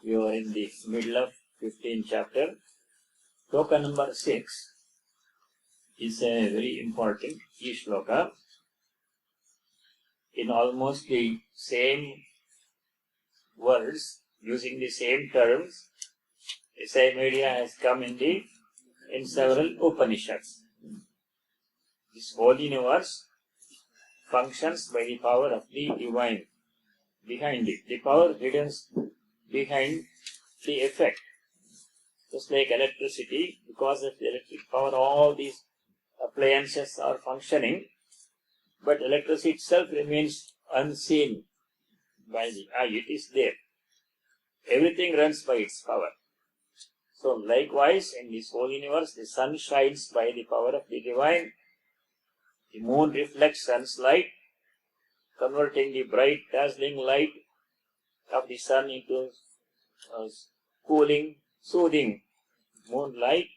We are in the middle of 15th chapter. Shloka number 6 is a very important key shloka. In almost the same words, using the same terms, the same idea has come in several Upanishads. This whole universe functions by the power of the divine behind it. The power hidden behind the effect. Just like electricity, because of the electric power, all these appliances are functioning, but electricity itself remains unseen by the eye. It is there. Everything runs by its power. So likewise, in this whole universe, the sun shines by the power of the divine. The moon reflects sun's light, converting the bright, dazzling light of the sun into cooling, soothing moonlight,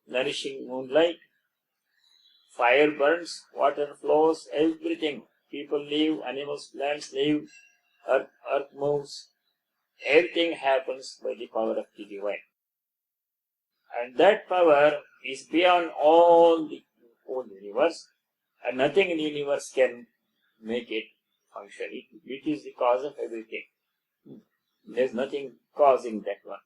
nourishing moonlight. Fire burns, water flows, everything. People live, animals, plants live, earth moves. Everything happens by the power of the divine. And that power is beyond all the whole universe, and nothing in the universe can make it function. It is the cause of everything. There is nothing causing that one.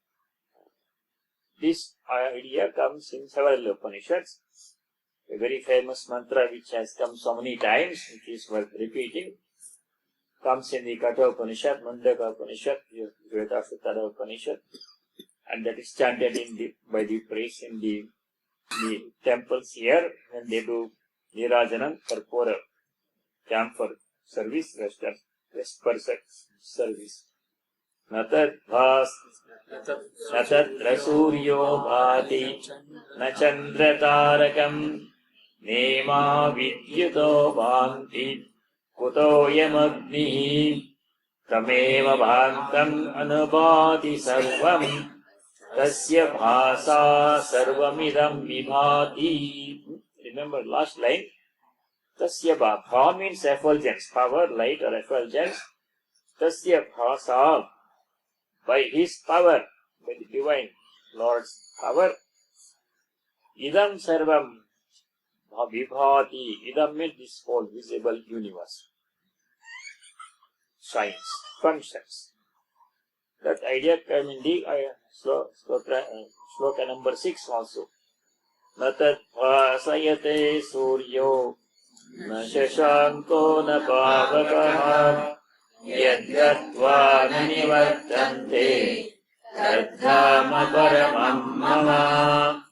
This idea comes in several Upanishads. A very famous mantra which has come so many times, which is worth repeating, comes in the Katha Upanishad, Mundaka Upanishad, Shvetashvatara Upanishad, and that is chanted by the priests in the temples here when they do Nirajanam, Karpura, camphor service, vesper service. Natat Rasuryo Bhati Nachandra Tarakam Nema Vidyuto Bhanti Kutoyamagnihi Tameva Bhantam Anubhati Sarvam Tasya Bhasa Sarvamidam Vibhati. Remember last line. Tasya Bha means effulgence, power, light or effulgence. Tasya Bhasa, by his power, by the divine Lord's power. Idam Sarvam Vibhati. Idam means this whole visible universe shines, functions. That idea came in the shloka number 6 also. Natat bhasayate suryo na shashanko na pavakaha yadgatva nanivartante tadhama paramam mama.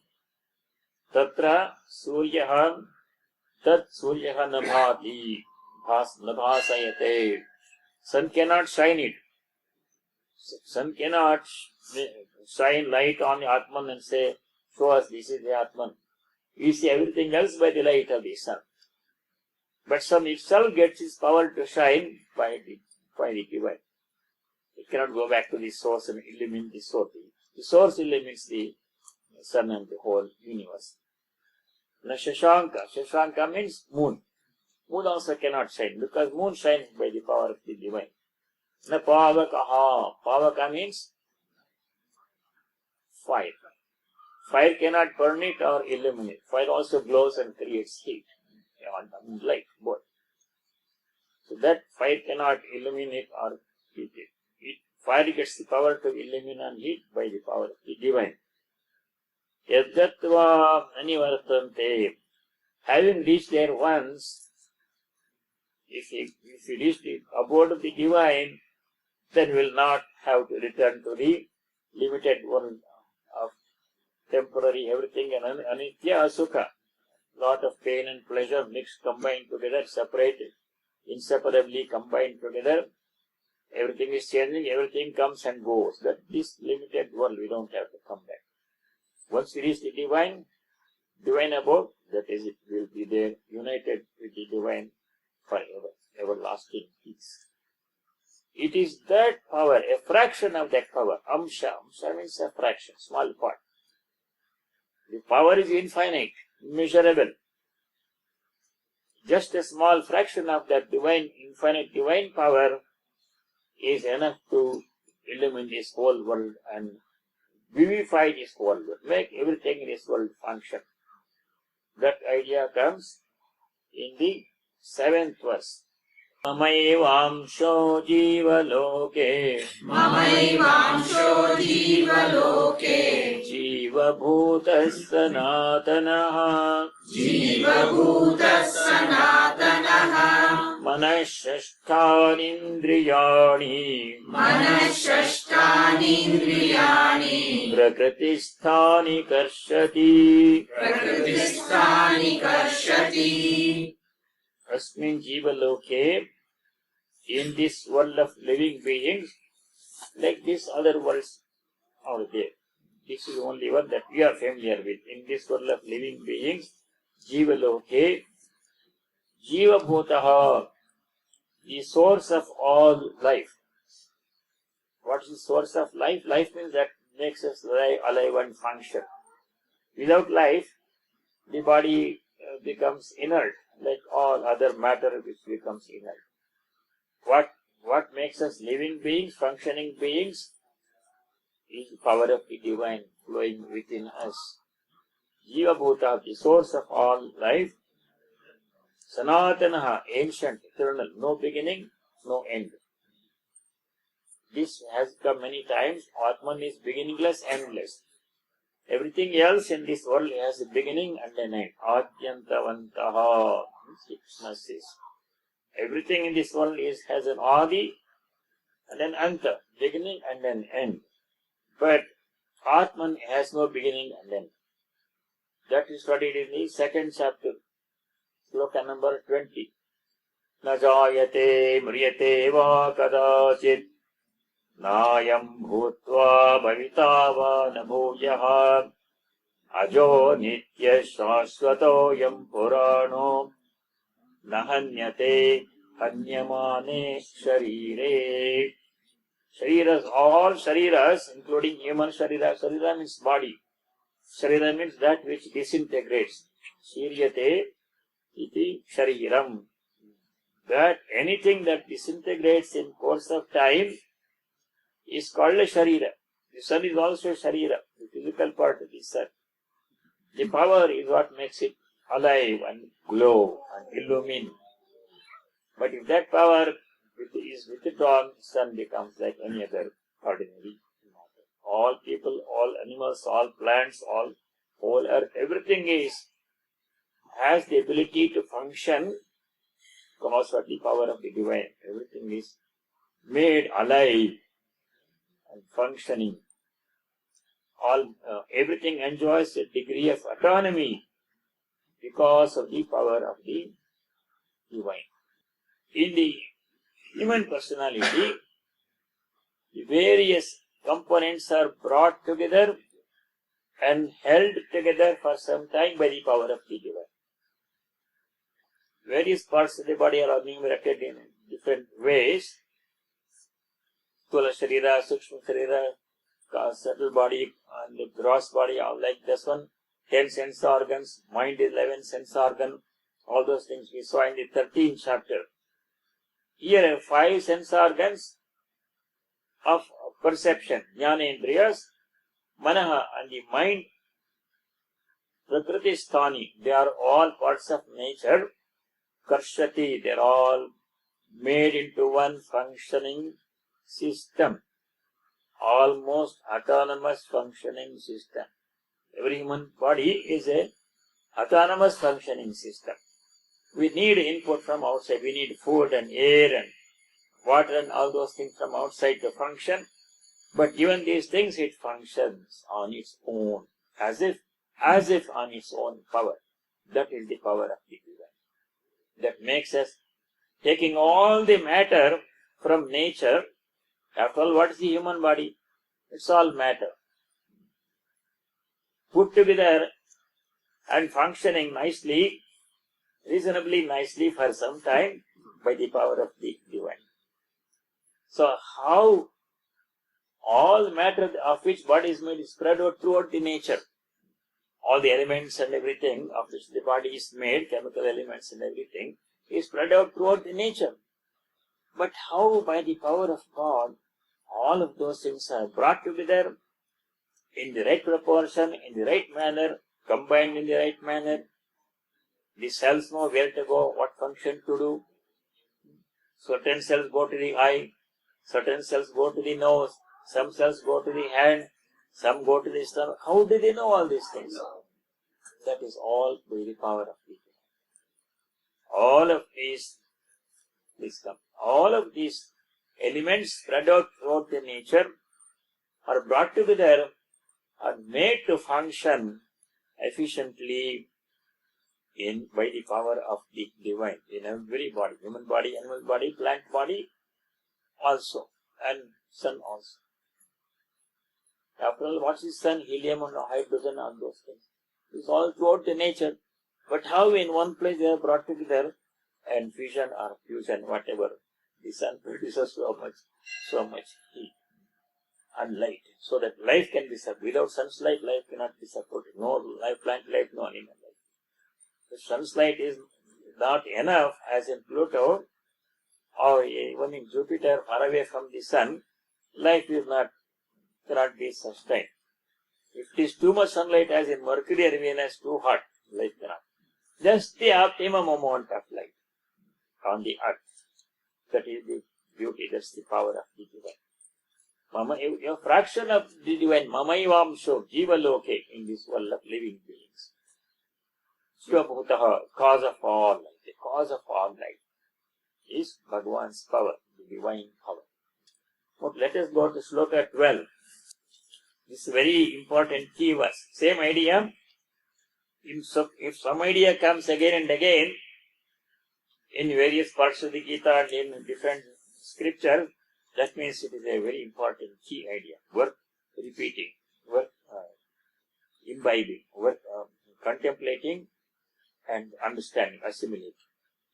Tatra suryaha tat suryaha nabhati nabhasayate. Sun cannot shine it. Sun cannot shine light on the Atman and say, show us this is the Atman. We see everything else by the light of the sun. But sun itself gets its power to shine by the divine. It cannot go back to the source and illumine the source. The source illumines the sun and the whole universe. Na Shashanka. Shashanka means moon. Moon also cannot shine because moon shines by the power of the divine. Na Pavakaha. Pavaka means fire. Fire cannot burn it or illuminate. Fire also glows and creates heat. Light, both. So that fire cannot illuminate or heat it. Fire gets the power to illuminate and heat by the power of the divine. Yadgatva anivartante. Having reached there once, if you reach the abode of the divine, then will not have to return to the limited world of temporary everything and anitya asukha. Lot of pain and pleasure mixed, combined together, separated, inseparably combined together. Everything is changing, everything comes and goes. That this limited world, we don't have to come back. Once we reach the divine abode, that is, it will be there, united with the divine forever, everlasting peace. It is that power, a fraction of that power. Amsha means a fraction, small part. The power is infinite, immeasurable. Just a small fraction of that divine, infinite divine power is enough to illumine this whole world and vivify this whole world, make everything in this world function. That idea comes in the 7th verse. Mamaivaamsho jivaloke Mamaivaamsho jivaloke Jivabhutas sanatanaha Jivabhutas sanatanaha Manashashtanindriyani Manashashtanindriyani Prakritisthani karshati Prakritisthani karshati Asmin jivaloke, in this world of living beings, like these other worlds out there. This is the only one that we are familiar with. In this world of living beings, jivaloke, jivabhutaha, the source of all life. What is the source of life? Life means that makes us alive and function. Without life, the body becomes inert, like all other matter which becomes inert. What makes us living beings, functioning beings, is the power of the divine flowing within us. Jiva Bhuta, the source of all life. Sanatanaha, ancient, eternal, no beginning, no end. This has come many times. Atman is beginningless, endless. Everything else in this world has a beginning and an end. Adyantavantaha, Krishna says. Everything in this world has an adi and an anta, beginning and an end. But Atman has no beginning and end. That is studied in the 2nd chapter, sloka number 20. Na jayate mriyate va kadachit Nayam bhutva bhavita va na bhuyaha Ajo nitya shashvato yam purano Nahanyate hanyamane sharire. Shariras, all shariras, including human sharira. Sharira means body. Sharira means that which disintegrates. Shiryate iti shariram. That anything that disintegrates in course of time is called a sharira. The sun is also a sharira, the physical part of the sun. The power is what makes it alive and glow and illumine. But if that power is withdrawn, the sun becomes like any other ordinary matter. All people, all animals, all plants, all whole earth, everything has the ability to function because of the power of the divine. Everything is made alive and functioning. Everything enjoys a degree of autonomy because of the power of the divine. In the human personality, the various components are brought together and held together for some time by the power of the divine. Various parts of the body are enumerated in different ways. Stula Sharira, Sukshma Sharira, subtle body and the gross body are like this one. 10 sense organs, mind is 11 sense organ. All those things we saw in the 13th chapter. Here 5 sense organs of perception, Jnanendriyas, Manaha and the mind, Prakriti Sthani, they are all parts of nature. Karshati, they are all made into one functioning system. Almost autonomous functioning system. Every human body is a autonomous functioning system. We need input from outside. We need food and air and water and all those things from outside to function. But given these things, it functions on its own, as if on its own power. That is the power of the divine. That makes us, taking all the matter from nature. After all, what is the human body? It's all matter. Put together and functioning nicely, reasonably nicely for some time by the power of the divine. So how all matter of which body is made is spread out throughout the nature. All the elements and everything of which the body is made, chemical elements and everything, is spread out throughout the nature. But how by the power of God, all of those things are brought together in the right proportion, in the right manner, combined in the right manner. The cells know where to go, what function to do. Certain cells go to the eye, certain cells go to the nose, some cells go to the hand, some go to the stomach. How do they know all these things? That is all by the power of the divine. All of these wisdom, all of these elements spread out throughout the nature are brought together, are made to function efficiently by the power of the divine in every body, human body, animal body, plant body also, and sun also. After all, what is sun? Helium and hydrogen and those things. It's all throughout the nature. But how in one place they are brought together and fission or fusion, whatever, the sun produces so much heat and light, so that life can be supported. Without sun's light, life cannot be supported. No life, plant life, no animal life. The sun's light is not enough, as in Pluto or even in Jupiter, far away from the sun, life is cannot be sustained. If it is too much sunlight, as in Mercury or Venus, too hot, life cannot. Just the optimum amount of light on the earth. That is the beauty, that's the power of the divine. A fraction of the divine, Mamaivamsho, Jiva Loke, in this world of living beings. Shiva Bhutaha, cause of all life, the cause of all life is Bhagavan's power, the divine power. But let us go to Sloka 12. This is a very important key verse. Same idea. If some idea comes again and again in various parts of the Gita and in different scriptures, that means it is a very important key idea. Worth repeating, worth imbibing, worth contemplating and understanding, assimilating.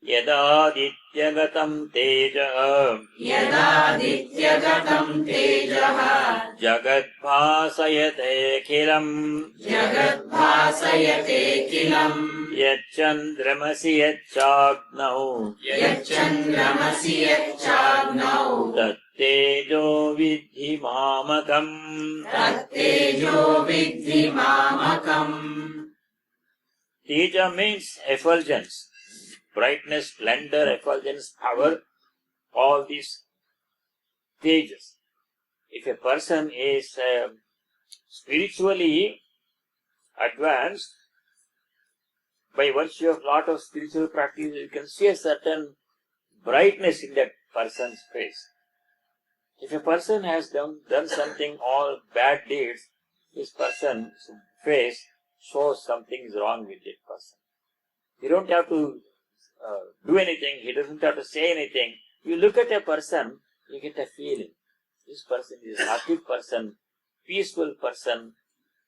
Yadadityagatam teja Yadadityagatam tejaha jagadbhasayate khilam Jagadbhasayate kilam yachandramasi yacchagnau Yachandramasi yacchagnau tattejo vidhi mamakam. Tattejo vidhi mamakam. Teja means effulgence, brightness, splendor, effulgence, power, all these tejas. If a person is spiritually advanced, by virtue of lot of spiritual practice, you can see a certain brightness in that person's face. If a person has done something, all bad deeds, this person's face shows something is wrong with that person. You don't have to do anything, he doesn't have to say anything. You look at a person, you get a feeling. This person is a happy person, peaceful person,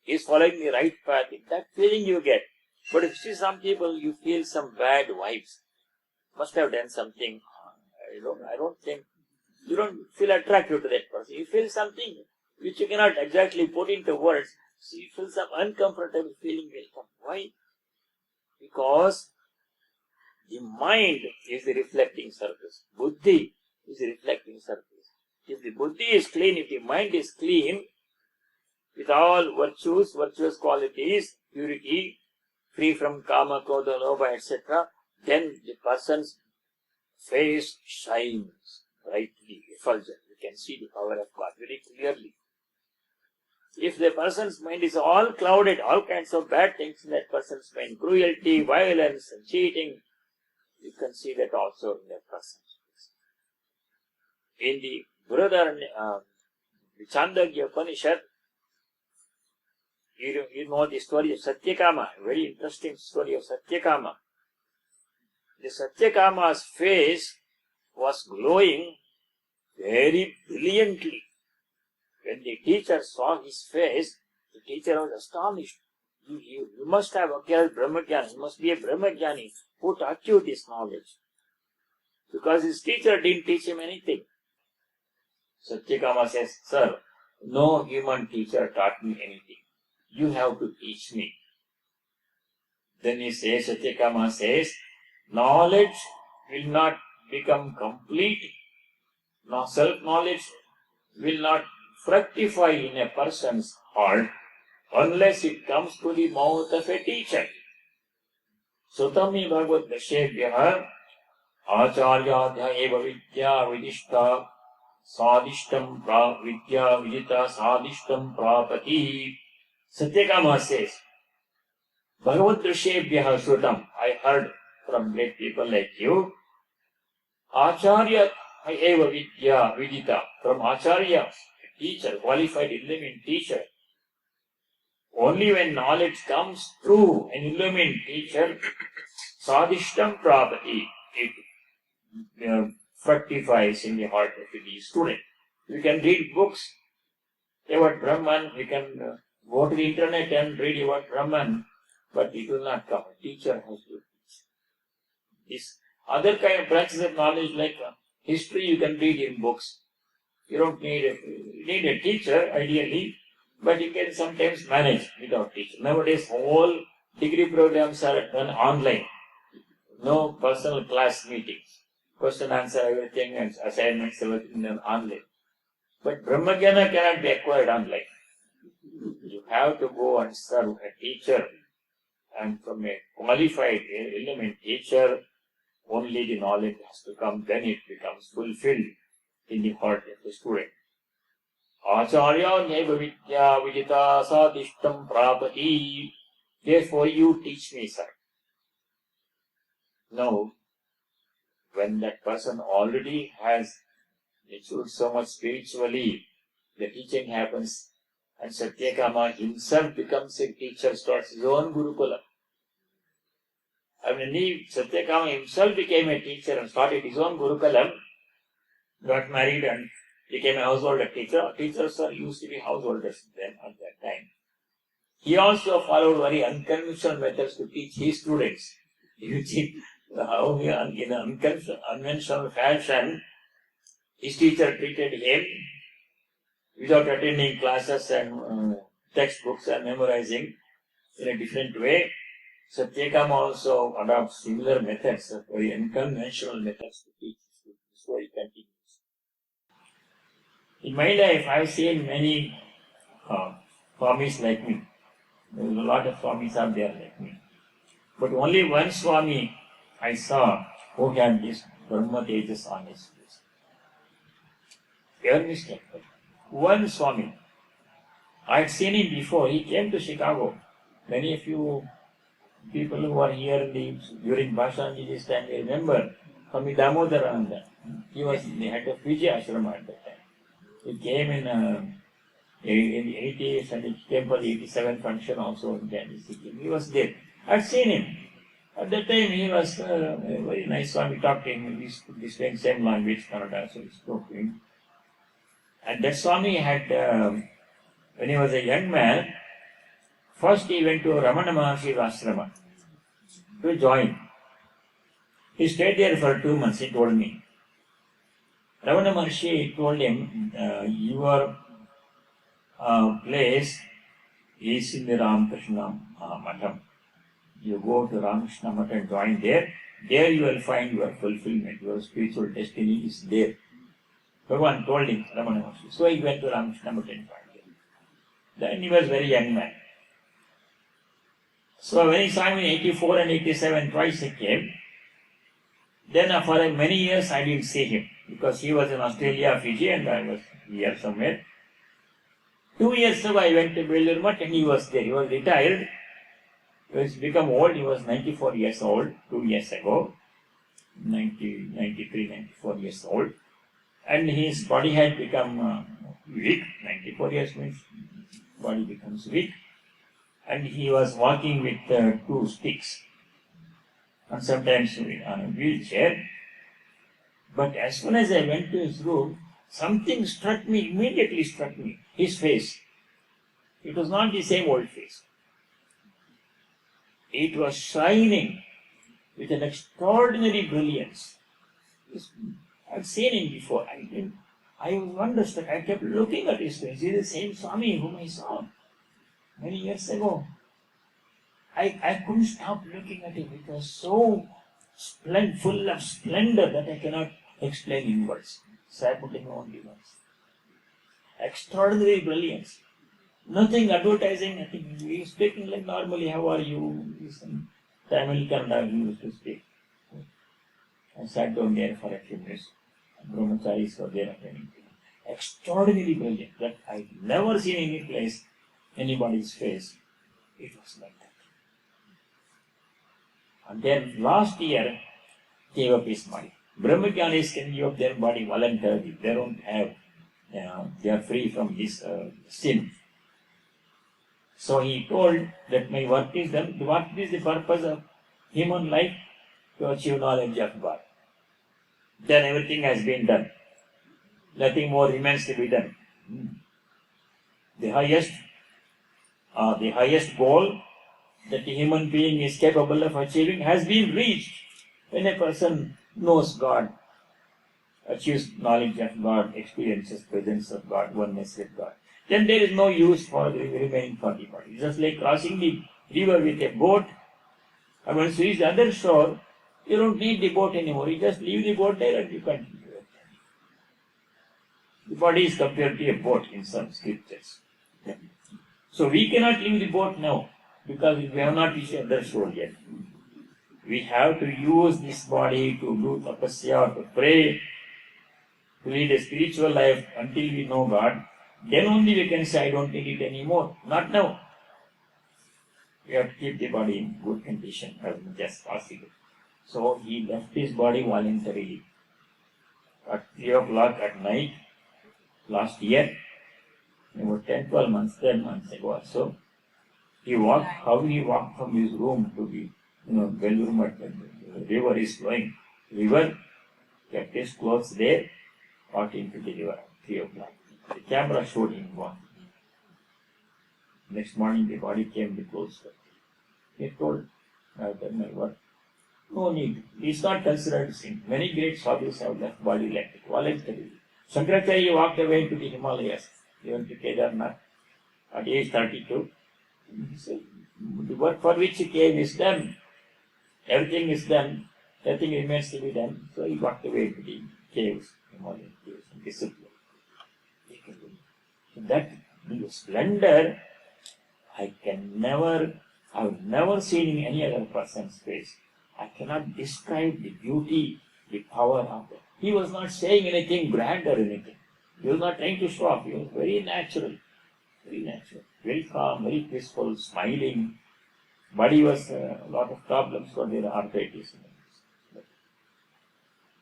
he is following the right path. That feeling you get. But if you see some people, you feel some bad vibes. Must have done something. I don't think, you don't feel attracted to that person. You feel something which you cannot exactly put into words. So you feel some uncomfortable feeling will come. Why? Because the mind is the reflecting surface. Buddhi is the reflecting surface. If the buddhi is clean, if the mind is clean, with all virtues, virtuous qualities, purity, free from kama, krodha, lobha, etc., then the person's face shines brightly, effulgent. You can see the power of God very clearly. If the person's mind is all clouded, all kinds of bad things in that person's mind, cruelty, violence, and cheating, you can see that also in that person's face. In the the Chandogya Upanishad, you know the story of Satyakama, a very interesting story of Satyakama. The Satyakama's face was glowing very brilliantly. When the teacher saw his face, the teacher was astonished. You must have acquired Brahmajnana. You must be a Brahmajnani. Who taught you this knowledge? Because his teacher didn't teach him anything. Satyakama says, Sir, no human teacher taught me anything. You have to teach me. Then Satyakama says, knowledge will not become complete. No self-knowledge will not fructify in a person's heart unless it comes to the mouth of a teacher. Sutami Bhagavad Dashebhyah Acharyadhya eva vidya vidishta sadishtam vidya vidita sadishtam prapati. Satyakama says, Bhagavad Dashebhyah Shrutam, I heard from great people like you, Acharya eva vidya vidita, from Acharya, teacher, qualified illumined teacher. Only when knowledge comes through an illumined teacher, sadishtam prapati, it fructifies in the heart of the student. You can read books about Brahman, you can go to the internet and read about Brahman, but it will not come. A teacher has to teach. This other kind of branches of knowledge like history you can read in books. You don't need a teacher ideally, but you can sometimes manage without teacher. Nowadays all degree programs are done online. No personal class meetings. Question, answer, everything, and assignments, everything done online. But Brahmajnana cannot be acquired online. You have to go and serve a teacher, and from a qualified element teacher, only the knowledge has to come, then it becomes fulfilled in the heart of the student. Acharya neva vidya vidita sadishtam prapati. Therefore you teach me, sir. Now, when that person already has matured so much spiritually, the teaching happens, and Satyakama himself becomes a teacher, starts his own Gurukula. And when Satyakama himself became a teacher and started his own Gurukulam, got married and became a householder teacher. Teachers used to be householders then at that time. He also followed very unconventional methods to teach his students. You see how he, in an unconventional fashion, his teacher treated him without attending classes and textbooks and memorizing in a different way. Satyakama also adopts similar methods, very unconventional methods to teach his students. So he continues. In my life, I have seen many Swamis like me. There is a lot of Swamis out there like me. But only one Swami I saw who had this Brahma Tejas on his face. Pure mistake. One Swami. I had seen him before. He came to Chicago. Many of you people who are here during Bhashanji's time, they remember Swami Damodarananda. He was the head of Vijaya Ashrama at that time. He came in the 80s and he came for the 87 function also in Kansas City. He was there. I had seen him. At that time he was a very nice Swami. Talked to him. He spoke the same language, Kannada, so he spoke to him. And that Swami had, when he was a young man, first he went to Ramana Maharshi's ashrama to join. He stayed there for 2 months, he told me. Ramana Maharshi told him, your place is in the Ramakrishna Matham. You go to Ramakrishna Matham and join there. There you will find your fulfillment, your spiritual destiny is there. Bhagavan told him, Ramana Maharshi. So he went to Ramakrishna Matham and joined there. Then he was a very young man. So when he saw me in 84 and 87, twice he came. Then for many years I didn't see him because he was in Australia, Fiji, and I was here somewhere. 2 years ago I went to Belur Math and he was there. He was retired. He was become old. He was 94 years old 2 years ago. 93, 94 years old. And his body had become weak. 94 years means body becomes weak. And he was walking with 2 sticks. And sometimes on a wheelchair. But as soon as I went to his room, something immediately struck me, his face. It was not the same old face. It was shining with an extraordinary brilliance. I've seen him before. I was wonderstruck. I kept looking at his face. He is the same Swami whom I saw many years ago. I couldn't stop looking at him. It was so full of splendor that I cannot explain in words. So I put in only words. Extraordinary brilliance. Nothing advertising, nothing. We speaking like normally, how are you? Tamil Kannada we used to speak. I sat down there for a few minutes. Brahmacharis were there attending. Extraordinarily brilliant. That I never seen any place, anybody's face. It was like that. And then last year, gave up his body. Brahmacharis can give up their body voluntarily. They don't have, they are free from this sin. So he told that my work is done. What is the purpose of human life? To achieve knowledge of God. Then everything has been done. Nothing more remains to be done. The highest goal that the human being is capable of achieving has been reached when a person knows God, achieves knowledge of God, experiences presence of God, oneness with God. Then there is no use for the remaining 40 body. It's just like crossing the river with a boat. And once you reach the other shore, you don't need the boat anymore. You just leave the boat there and you continue. The body is compared to a boat in some scriptures. So we cannot leave the boat now because we have not reached the other shore yet. We have to use this body to do tapasya, to pray, to lead a spiritual life until we know God. Then only we can say, I don't need it anymore. Not now. We have to keep the body in good condition as much as possible. So he left his body voluntarily. At 3 o'clock at night, last year, about 10 months ago or so, he walked from his room to the bedroom at the river is flowing. River, kept his clothes there, walked into the river at 3 o'clock. The camera showed him walking. Next morning the body came, the clothes were. He told, I have done my work. No need. He is not considered sin. Many great sadhus have left body like it, voluntarily. Shankaracharya walked away into the Himalayas. He went to Kedarnath at age 32. He said, the work for which he came is done. Everything is done. Nothing remains to be done. So he walked away into the caves, Himalayan caves, and disappeared. So that splendor, I have never seen in any other person's face. I cannot describe the beauty, the power of it. He was not saying anything grand or anything. He was not trying to show off. He was very natural, very calm, very peaceful, smiling. Body was a lot of problems for their arthritis.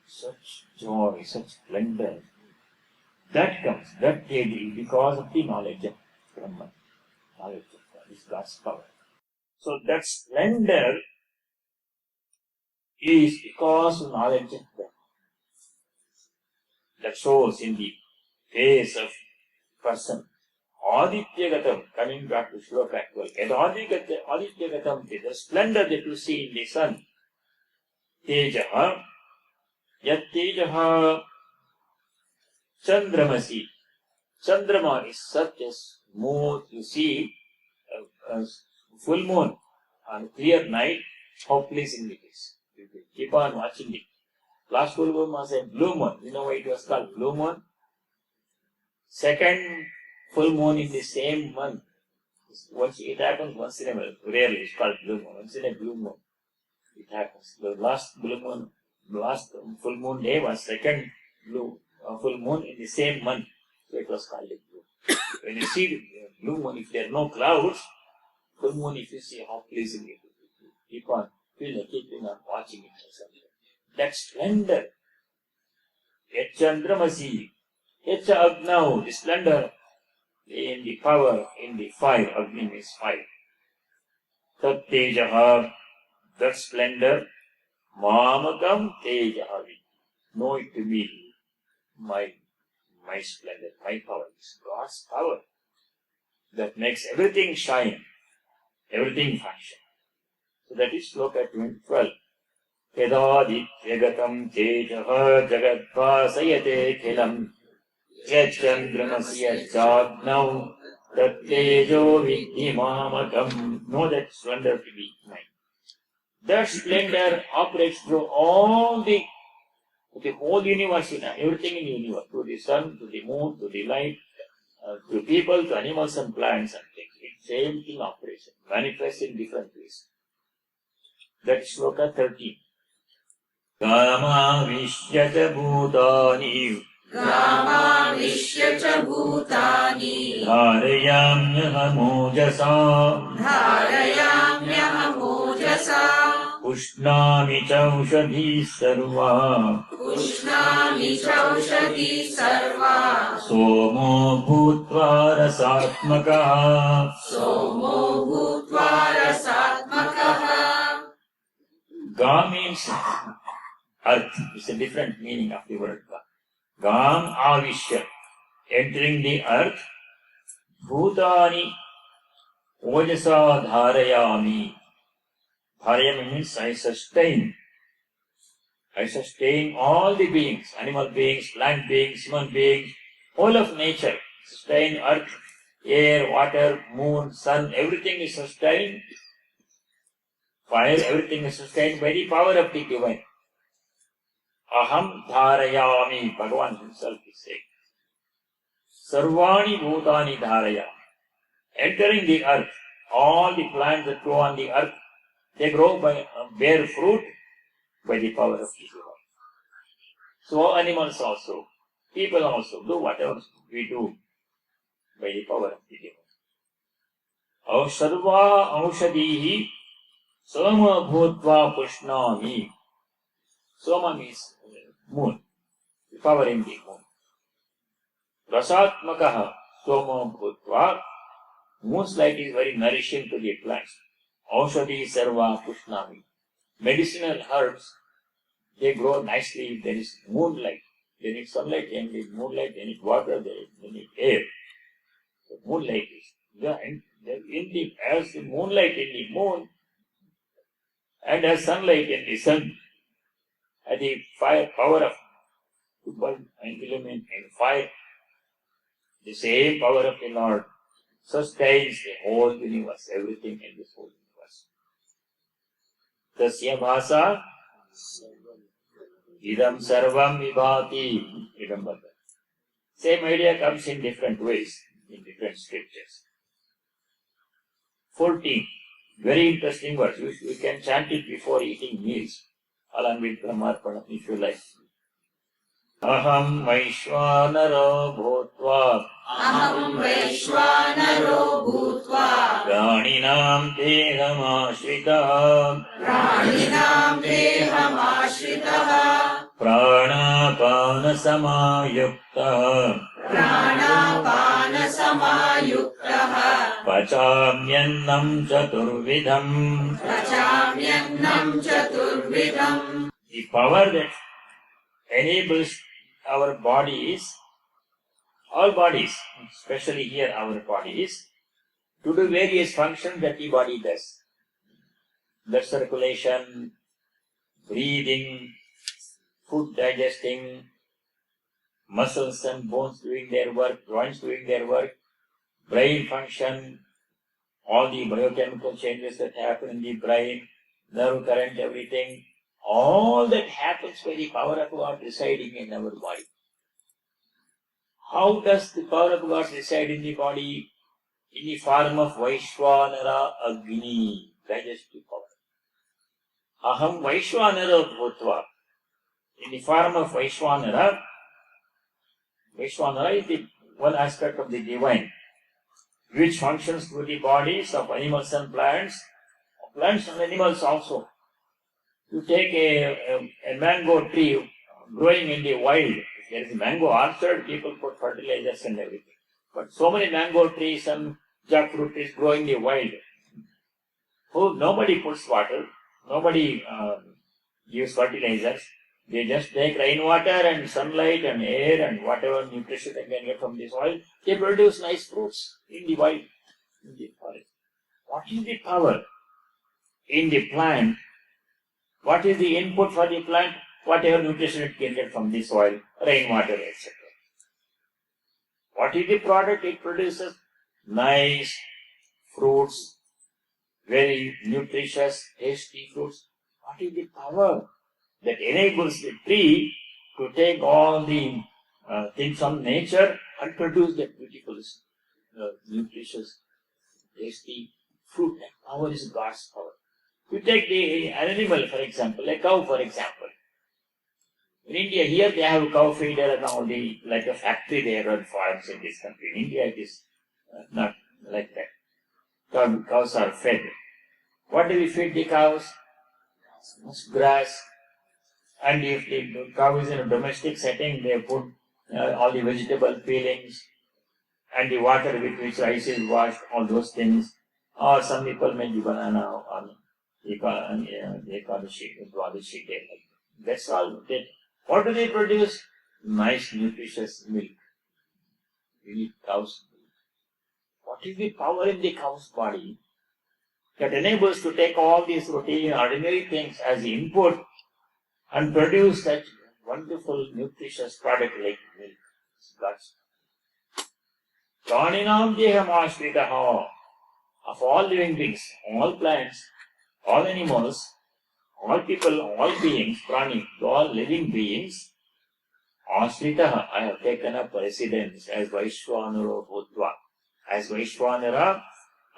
Such joy, such splendor. That comes, that daily, because of the knowledge of Brahman, knowledge of God, is God's power. So that splendor is because of knowledge of God. That shows in the face of person. Adityagatam, coming back to Shloka 12. Adityagatam, the splendor that you see in the sun. Tejaha, yat tejaha chandramasi. Chandrama is such a smooth, you see, a full moon on a clear night, how pleasing it is. You keep on watching it. Last full moon was a blue moon. You know why it was called blue moon? Second full moon in the same month. It happens once in a while. Rarely it's called blue moon. Once in a blue moon. It happens. The last full moon day was second full moon in the same month. So it was called a blue. When you see the blue moon, if there are no clouds, full moon, if you see how pleasing it is, keep on watching it. That splendor. Yachandramasi. Yacha Agnav, the splendor in the power, in the fire. Agni means fire. Tat tejaha, that splendor. Mamakam tejaha. Know it to be my splendor, my power is God's power that makes everything shine, everything function. So that is Shloka 12. Kedadityagatam tejaha jagadvasayate khilam yachandramasya chagnav tat tejo vidhimamakam. Know that splendor to be mine. That splendor operates through all the whole universe, everything in the universe, to the sun, to the moon, to the light, to people, to animals and plants and things. It's same thing operation, manifests in different ways. That's Shloka 13. Kama vishyata bhutani गामाविश्य च भूतानि dharayamyamojasa धारयाम्यहमोजसा pushnami chaushadhi sarva पुष्णामि चौषधी सर्वा somo bhutva rasatmakaha. सोमो भूत्वा रसात्मकः Ga means earth. It's a different meaning of the word Ga. Gam avishya, entering the earth. Bhutani ojasa dharayami. Dharayami means I sustain. I sustain all the beings, animal beings, plant beings, human beings, all of nature. Sustain earth, air, water, moon, sun, everything is sustained. Fire, everything is sustained by the power of the divine. Aham dharayami, Bhagavan himself is saying. Sarvani bhutani dharayami. Entering the earth, all the plants that grow on the earth, they grow by bear fruit by the power of the divine. So animals also, people also, do whatever we do by the power of the divine. Sarva aushadhihi Soma bhutva pushnami. Soma means moon, the power in the moon. Rasatmakaha soma bhutva. Moon's light is very nourishing to the plants. Aushadhi sarva pushnami. Medicinal herbs, they grow nicely if there is moonlight. They need sunlight, they need moonlight, they need water, they need air. So moonlight is as the moonlight in the moon, and as sunlight in the sun, and the fire power of bulb and filament and fire, the same power of the Lord sustains the whole universe, everything in this whole universe. Tasya bhasa idam sarvam vibhati. Remember that. Same idea comes in different ways, in different scriptures. 14. Very interesting verse. You can chant it before eating meals, along with Brahmarpanam if you like. Aham Vaishvanaro Bhutva अहं वैश्वानरो भूत्वा Praninam Dehamashritaha प्राणिनां देहमाश्रितः Pranapanasamaयुक्तः प्राणापानसमायुक्तः Pachamyannam Chaturvidham. पचाम्यन्नं चतुर्विधम्. The power that enables our bodies, all bodies, especially here our bodies, to do various functions that the body does. Blood circulation, breathing, food digesting, muscles and bones doing their work, joints doing their work, brain function, all the biochemical changes that happen in the brain, nerve current, everything, all that happens by the power of God residing in our body. How does the power of God reside in the body? In the form of Vaishwanara Agni, digestive power. Aham Vaishwanara Bhutva. In the form of Vaishwanara, Vaishwanara is the one aspect of the divine, which functions through the bodies of animals and plants and animals also. You take a mango tree growing in the wild. If there is a mango orchard, people put fertilizers and everything. But so many mango trees and jackfruit trees growing in the wild. Nobody puts water, nobody gives fertilizers. They just take rainwater and sunlight and air and whatever nutrition they can get from the soil. They produce nice fruits in the wild, in the forest. What is the power in the plant? What is the input for the plant? Whatever nutrition it can get from the soil, rainwater, etc. What is the product it produces? Nice fruits, very nutritious, tasty fruits. What is the power that enables the tree to take all the things from nature and produce that beautiful, nutritious, tasty fruit. That power is God's power. You take the animal, for example, a cow, for example. In India, here they have cow feeder and all like a factory they run farms in this country. In India, it is not like that. Cows are fed. What do we feed the cows? Grass. And if the cow is in a domestic setting, they put all the vegetable peelings and the water with which rice is washed, all those things. Or some people make the banana on Ekadashi, Dwadashi day. That's all. What do they produce? Nice, nutritious milk. You need cow's milk. What is the power in the cow's body that enables to take all these routine, ordinary things as input and produce such wonderful, nutritious product like milk? God's. Praninam deham ashritaha. Of all living beings, all plants, all animals, all people, all beings, prani, all living beings, ashritaha, I have taken up residence as Vaishwanara Bhutva. As Vaishwanara,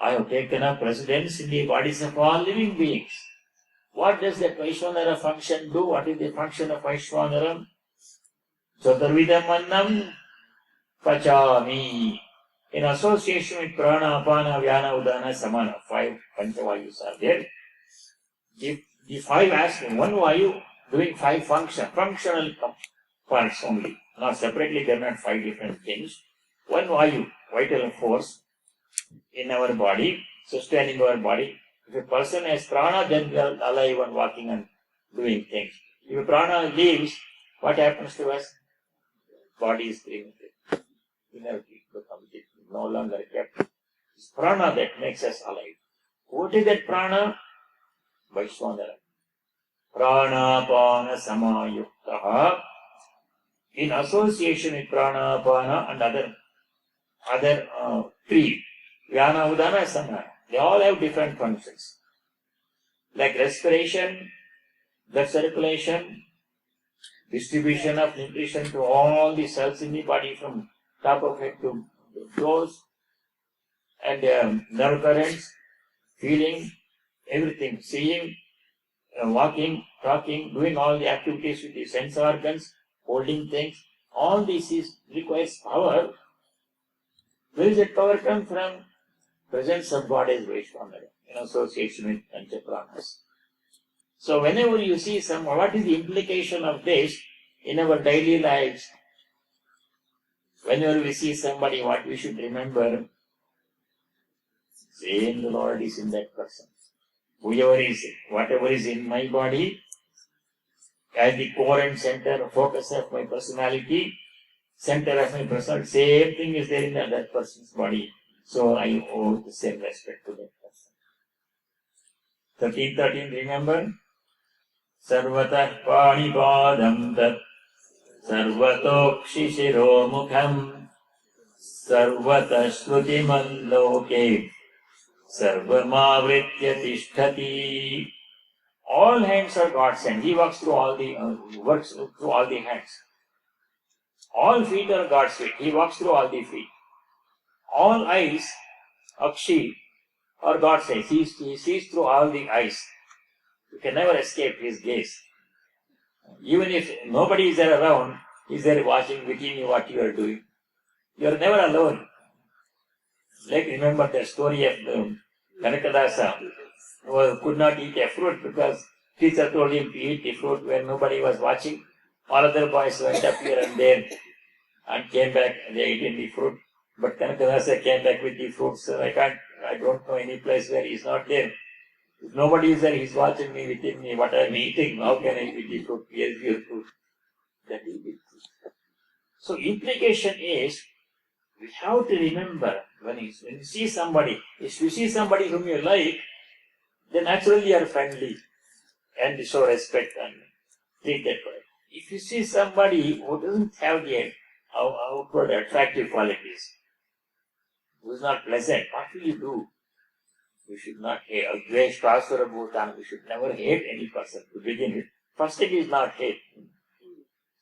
I have taken up residence in the bodies of all living beings. What does that Vaishwanara function do? What is the function of Vaishwanara? Chaturvidam annam pachami. In association with prana, apana, vyana, udana, samana, 5 panchavayus are there. The 5 aspects, one vayu doing 5 functional parts only. Not separately, they are not 5 different things. One vayu, vital force in our body, sustaining our body. If a person has prana, then we are alive and walking and doing things. If prana leaves, what happens to us? Body is primitive. Inerte becomes it, no longer kept. It's prana that makes us alive. What is that prana? Vaishwanara. Pranapana samayuktaha. In association with pranapana and other 3, vyana, udana, samana, they all have different functions. Like respiration, blood circulation, distribution of nutrition to all the cells in the body from top of head to toes, and nerve currents, feeling, everything, seeing, walking, talking, doing all the activities with the sense organs, holding things. All this requires power. Where does that power come from? Presence of God is Vaishwanara in association with Panchapranas. So whenever you see what is the implication of this in our daily lives? Whenever we see somebody, what we should remember, same the Lord is in that person. Whatever is in my body, as the core and center, focus of my personality, center of my personality, same thing is there in that person's body. So I owe the same respect to that person. 13, remember? Sarvatah panipadam tat sarvatokshi shiro mukham sarvatah shrutimam loke sarvamavritya tishtati. All hands are God's hands. He works through all the hands. All feet are God's feet. He walks through all the feet. All eyes, Akshi, are God's eyes. He sees through all the eyes. You can never escape His gaze. Even if nobody is there around, He's there watching within you what you are doing. You are never alone. Like remember the story of Kanakadasa, who could not eat a fruit because teacher told him to eat the fruit when nobody was watching. All other boys went up here and there and came back and they ate the fruit. But Kanakadasa came back with the fruit, so I don't know any place where he's not there. If nobody is there, he's watching me, within me, what I'm eating. How can I eat the fruit? Here's your fruit. That is the fruit. So implication is, we have to remember when you see somebody, if you see somebody whom you like, then naturally you are friendly and show respect and treat that way. If you see somebody who doesn't have the outward attractive qualities, who is not pleasant, what will you do? We should not hate. Dvesh prasura bhutan. We should never hate any person to begin with. First thing is not hate.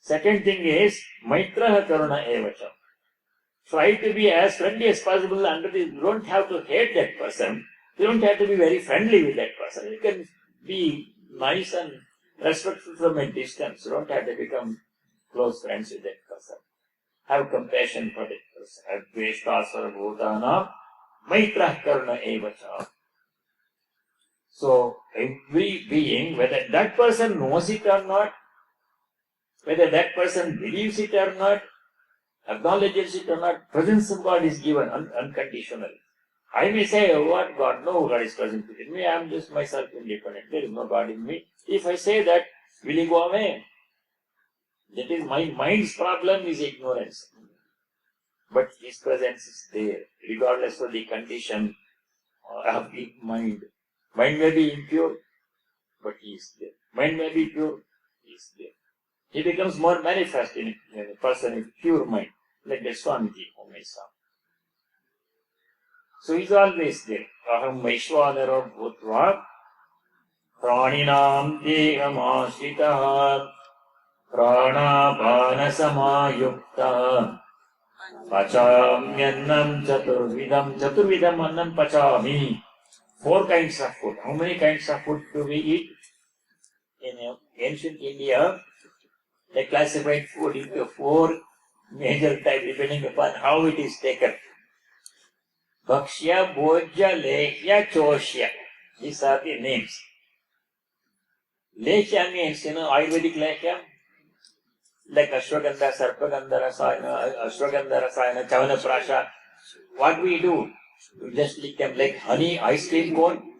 Second thing is, maitraha karuna evacha. try to be as friendly as possible you don't have to hate that person. You don't have to be very friendly with that person. You can be nice and respectful from a distance. You don't have to become close friends with that person. Have compassion for that person. Adveshta sarvabhutana maitra karuna evacha. So, every being, whether that person knows it or not, whether that person believes it or not, acknowledges it or not, presence of God is given unconditionally. I may say, oh, what God? No God is present within me. I am just myself independent. There is no God in me. If I say that, will he go away? That is, my mind's problem is ignorance. But his presence is there, regardless of the condition of the mind. Mind may be impure, but he is there. Mind may be pure, he is there. He becomes more manifest in a person with pure mind, like the Swamiji whom I saw. So he is always there. Aham Vaishwanaro Bhutva Praninam Deham Ashritaha Pranapana Samayukta Pachamyannam Chaturvidam. Chaturvidam Annam Pachami. 4 kinds of food. How many kinds of food do we eat? In ancient India, they classified food into 4 major types depending upon how it is taken. Bhakshya, Bhojya, Lehya, Choshya. These are the names. Lehya means, Ayurvedic Lehya, like Ashwagandha, Sarpagandha Rasayana, Ashwagandha Rasayana, Chavana Prasha. What we do? We just lick them like honey, ice cream cone.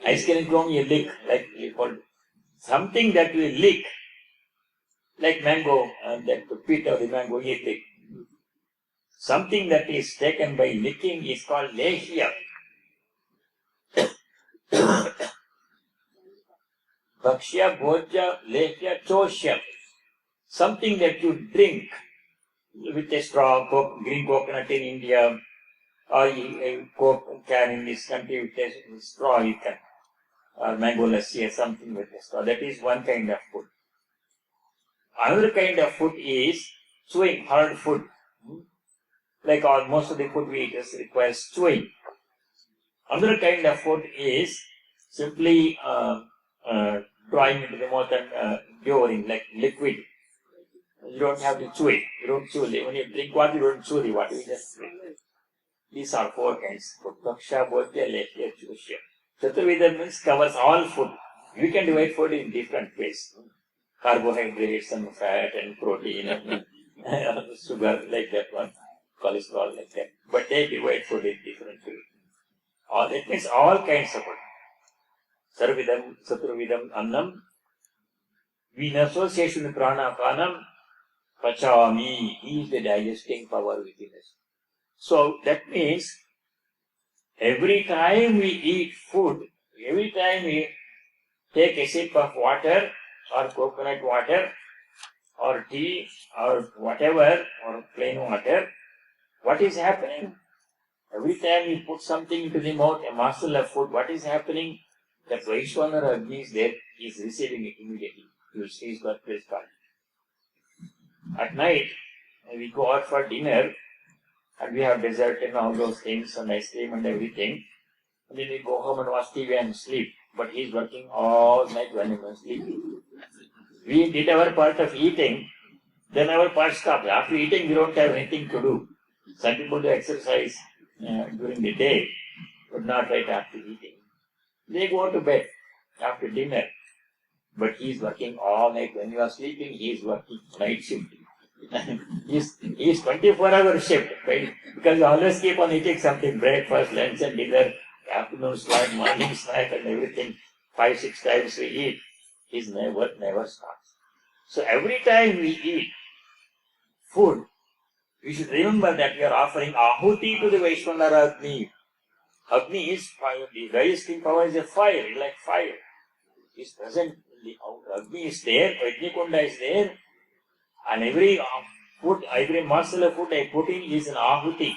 Ice cream cone you lick, like you call something that we lick, like mango, and that the pit of the mango you lick. Something that is taken by licking is called lehya. Bhakshya, Bhojya, Lehya, Choshya. Something that you drink with a straw, green coconut in India, or a Coke can in this country with a straw you can, or mango lassi or something with a straw. That is one kind of food. Another kind of food is chewing, hard food. Like most of the food we eat requires chewing. Another kind of food is simply drawing into the mouth and devouring, like liquid. You don't have to chew it. You don't chew it. When you drink water, you don't chew the water. You just drink. These are 4 kinds of food. Bhaksha, Bhojya, Lehya, Choshya. Chaturveda means covers all food. We can divide food in different ways. Carbohydrates and fat and protein and sugar, like that one. Cholesterol, like that. But they divide food in different ways. That means all kinds of food. Sarvidam, Saturvidam, Annam. In association with Prana Apanam, Pachami. He is the digesting power within us. So that means every time we eat food, every time we take a sip of water or coconut water or tea or whatever or plain water, what is happening? Every time you put something into the mouth, a morsel of food, what is happening? That Vaishwanara Agni is there, he is receiving it immediately. You will see his birthplace card. At night, we go out for dinner and we have dessert and all those things and ice cream and everything. And then we go home and watch TV and sleep. But he is working all night when he was sleeping. We did our part of eating, then our part stopped. After eating, we don't have anything to do. Some people do exercise during the day, but not right after eating. They go to bed after dinner. But he is working all night. When you are sleeping, he is working night shift. He is 24-hour shift, right? Because you always keep on eating something, breakfast, lunch and dinner, afternoon snack, morning snack and everything. 5-6 times we eat. His work never stops. So every time we eat food, we should remember that we are offering ahuti to the Vaishwanara Agni. Agni is fire. The digesting power is a fire, like fire. It is present. The Agni is there, Ajnikunda is there, and every food, every morsel of food I put in is an ahuti.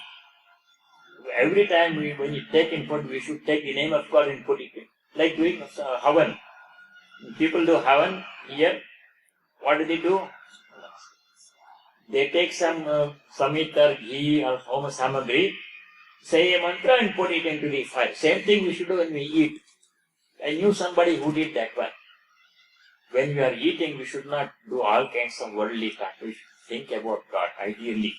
Every time when you take in food, we should take the name of God and put it in. Like doing Havan. People do Havan here. What do? They take some samitar, ghee or homa samagri, say a mantra and put it into the fire. Same thing we should do when we eat. I knew somebody who did that one. When we are eating, we should not do all kinds of worldly thought. We should think about God, ideally.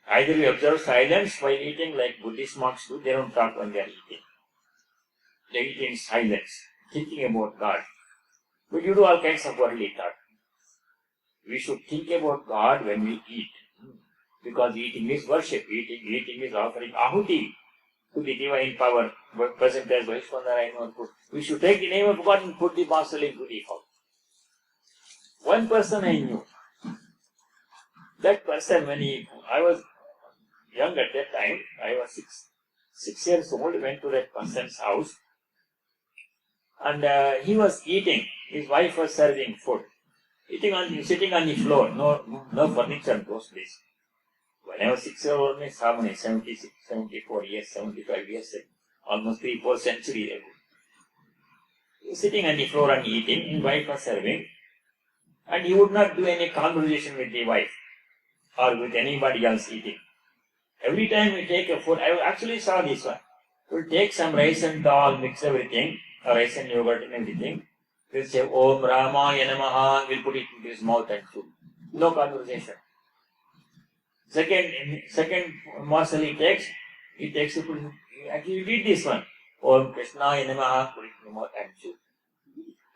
Either we observe silence while eating, like Buddhist monks do. They don't talk when they are eating. They eat in silence, thinking about God. But you do all kinds of worldly thought. We should think about God when we eat. Because eating is worship. Eating is offering ahuti to the divine power present as Vaishwanara. We should take the name of God and put the parcel into the house. One person I knew. That person, I was young at that time, I was six years old, went to that person's house. And he was eating. His wife was serving food. Sitting on the floor. No furniture in those days. When I was 6 years old, how many? 76, 74 years, 75 years, almost 3-4 centuries ago. He was sitting on the floor and eating. His wife was serving. And he would not do any conversation with the wife or with anybody else eating. Every time we take a food, I actually saw this one. We'll take some rice and dal, mix everything, rice and yogurt and everything. We'll say, Om Ramaya Namaha, we'll put it into his mouth and chew. No conversation. Second morsel he takes it, actually did this one. Om Krishnaya Namaha, put it in the mouth and chew.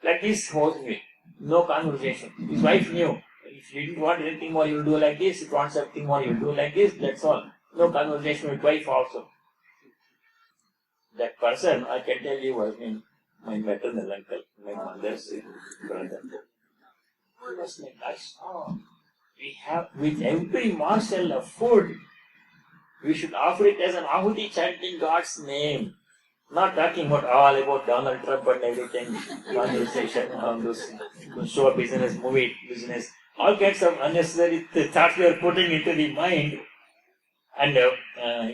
Like this whole way. No conversation. His wife knew. If he didn't want anything more, you'll do like this. If he wants something more, you'll do like this. That's all. No conversation with wife also. That person, I can tell you, was my maternal uncle, my mother's brother. He was like, I saw. We have, with every morsel of food, we should offer it as an ahuti, chanting God's name. Not talking all about Donald Trump and everything, conversation on those show business, movie business, all kinds of unnecessary thoughts we are putting into the mind, and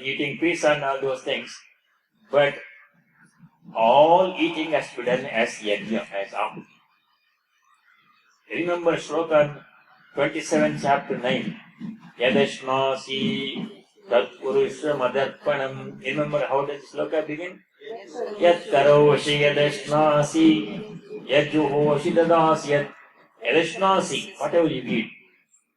eating pizza and all those things. But all eating has to be done as yajna, as ahuti. Remember Shloka 27, chapter 9. Yadashnasi tat purusha madarpanam. Remember how does Shloka begin? Yat karoshi yadashnasi yat juhoshi dadasi yat yadashnasi, whatever you eat.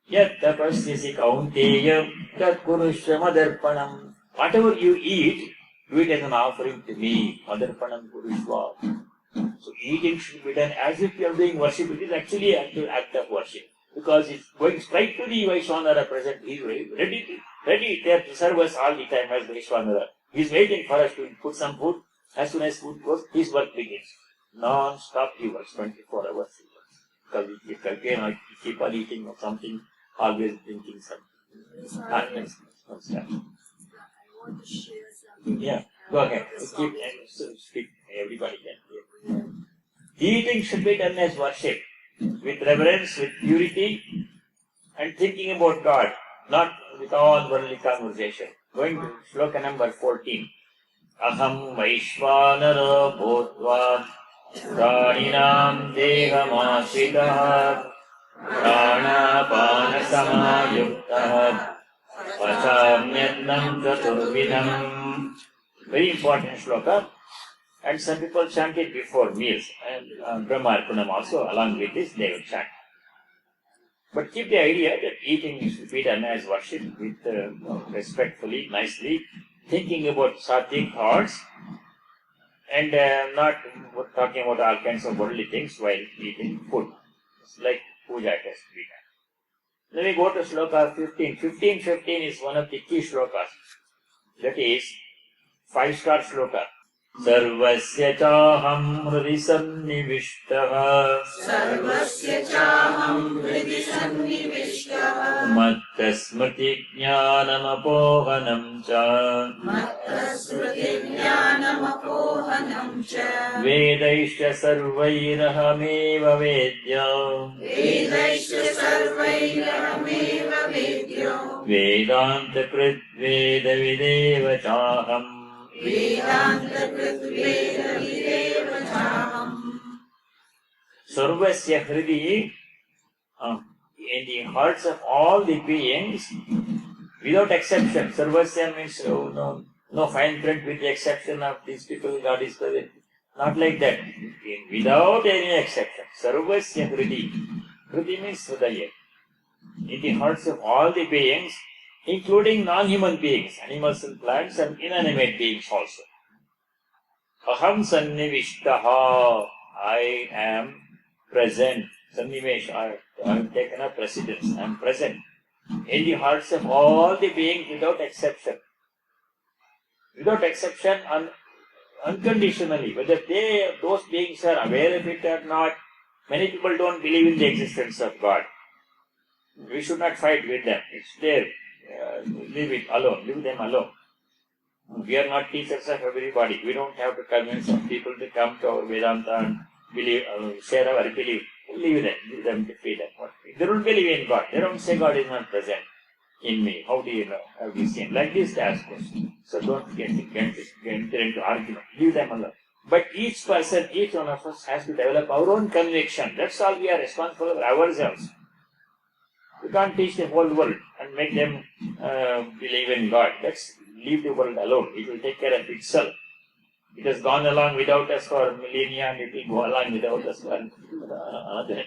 Yat tapasyasi kaunteya tat purusha madarpanam. Whatever you eat, do it as an offering to me. Madarpanam purushva. So eating should be done as if you are doing worship. It is actually an act of worship. Because it's going straight to the Vaishwanara present. He is ready there to serve us all the time as Vaishwanara. He is waiting for us to put some food. As soon as food goes, his work begins. Non-stop he works, 24 hours he works. Because if you keep on eating or something, always drinking something. I want to share something. Yeah, go ahead. Keep speak. Everybody can hear. Eating should be done as worship. With reverence, with purity, and thinking about God, not with all worldly conversation. Going to Shloka number 14. Aham Vaishwanara Bhutva Praninam Dehamashitaha Pranapana Samayuktaha Pachamyatnam Chaturvidham. Very important shloka. And some people chant it before meals, and Brahmarpanam also, along with this, they will chant. But keep the idea that eating should be done as worship with respectfully, nicely, thinking about sattvic thoughts, and not talking about all kinds of worldly things while eating food. It's like puja has to be done. Let me go to Shloka 15. 15 is one of the key shlokas. That is 5-star shloka. Sarvasya chaham hridi sannivishtaha Sarvasya chaham hridi sannivishtaha Matta smriti jnanam apohanam cha Matta smriti jnanam apohanam cha Vedaishya sarvairahameva vedya Vedaishya sarvairahameva vedya Vedanta krit veda videva chaham Vedanta krit veda videva chaham Sarvasya hridi in the hearts of all the beings, without exception. Sarvasya means no fine print with the exception of these people, God is present. Not like that. Without any exception. Sarvasya Hridi. Hridi means Hridaya. In the hearts of all the beings, including non-human beings, animals and plants and inanimate beings also. Aham Sannivishtaha. I am present. Sannivesh, I have taken up precedence. I am present in the hearts of all the beings without exception. Without exception, unconditionally. Whether those beings are aware of it or not, many people don't believe in the existence of God. We should not fight with them. It's there. Leave it alone. Leave them alone. We are not teachers of everybody. We don't have to convince some people to come to our Vedanta and believe, share our belief. Leave them to freedom. They don't believe in God. They don't say God is not present in me. How do you know? Have you seen? Like this, they ask questions. So don't get into argument. Leave them alone. But each person, each one of us has to develop our own conviction. That's all we are responsible for ourselves. We can't teach the whole world and make them believe in God. Let's leave the world alone. It will take care of itself. It has gone along without us for millennia and it will go along without us for another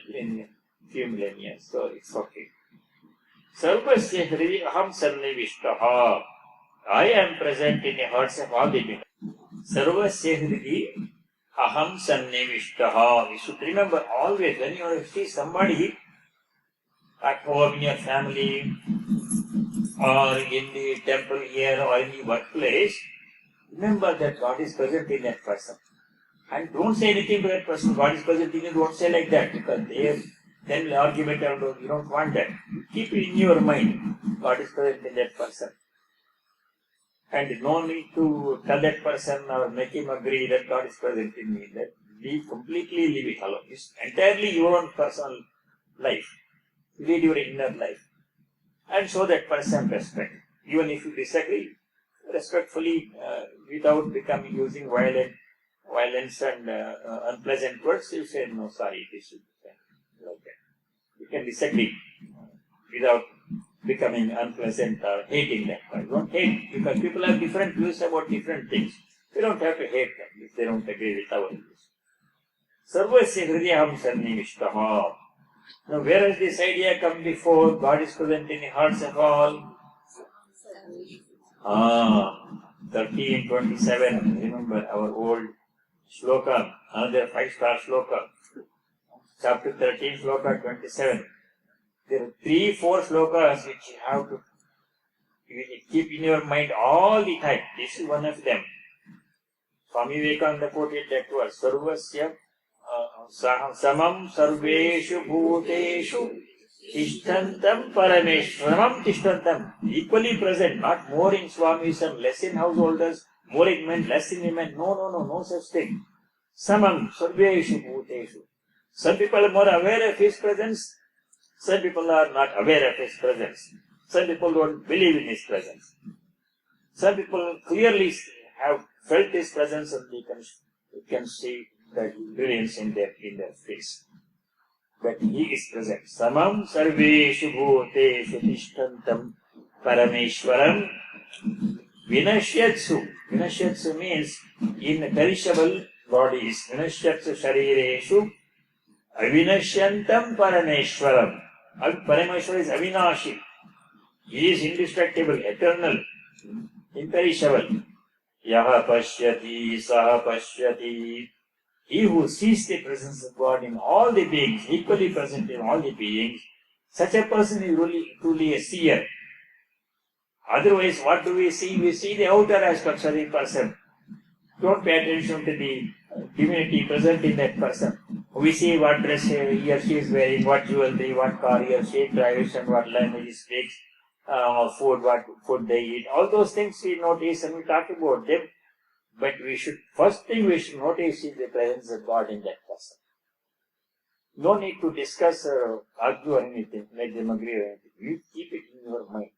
few millennia. So it's okay. Sarvasya Hridi Aham Sannivishtaha. I am present in the hearts of all the people. Sarvasya Hridi Aham Sannivishtaha. You should remember always when you see somebody at home, in your family, or in the temple here, or in the workplace, remember that God is present in that person. And don't say anything to that person. God is present in you. Don't say like that because then will argument and you don't want that. Keep it in your mind. God is present in that person. And no need to tell that person or make him agree that God is present in me. That completely leave it alone. It's entirely your own personal life. Lead your inner life. And show that person respect. Even if you disagree, respectfully, without using violence and unpleasant words, you say, no, sorry, this should be like that. You can disagree without becoming unpleasant or hating them. But don't hate, because people have different views about different things. We don't have to hate them if they don't agree with our views. Sarvasya Hridayam Sannivishtaha. Now, where has this idea come before? God is present in the hearts of all. 13:27. Remember our old shloka, another 5-star shloka. Chapter 13, shloka 27. There are 3-4 shlokas which you have to keep in your mind all the time. This is one of them. Swami Vivekananda quoted that verse. Sarvasya samam sarveshu bhuteshu tishtantam parameshwaram tishtantam. Equally present, not more in Swamis and less in householders, more in men, less in women. No such thing. Samam sarveshu bhuteshu. Some people are more aware of His presence. Some people are not aware of His presence. Some people don't believe in His presence. Some people clearly have felt His presence and you can see that brilliance in their face. But He is present. Samam sarveshu bhuteshu tishtantam parameshwaram vinashyatsu. Vinashyatsu means in perishable bodies. Vinashyatsu sharireshu avinashyantam parameshwaram. Parameshwara is avinashi. He is indestructible, eternal, imperishable. Yaha pashyati, saha pashyati. He who sees the presence of God in all the beings, equally present in all the beings, such a person is truly a seer. Otherwise, what do we see? We see the outer aspects of the person. Don't pay attention to the divinity present in that person. We see what dress he or she is wearing, what jewelry, what car he or she drives, and what language he speaks, what food they eat. All those things we notice and we talk about them. But first thing we should notice is the presence of God in that person. No need to discuss or argue or anything, make them agree or anything. You keep it in your mind.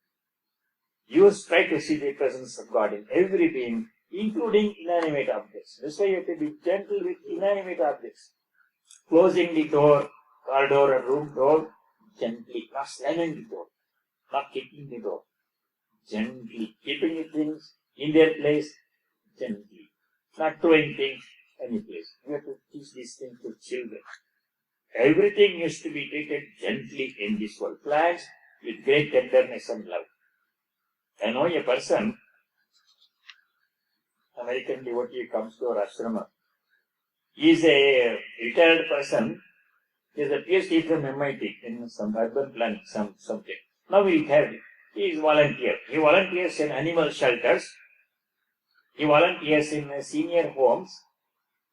You try to see the presence of God in every being, including inanimate objects. That's why you have to be gentle with inanimate objects. Closing the door, car door or room door, gently, not slamming the door, not kicking the door, gently, keeping the things in their place, gently, not throwing things any place. We have to teach these things to children. Everything is to be treated gently in this world. Plants with great tenderness and love. I know a person, American devotee, comes to our ashrama. He is a retired person. He has a PhD from MIT in some urban planning, something. Now he is volunteer. He volunteers in animal shelters. He volunteers in senior homes.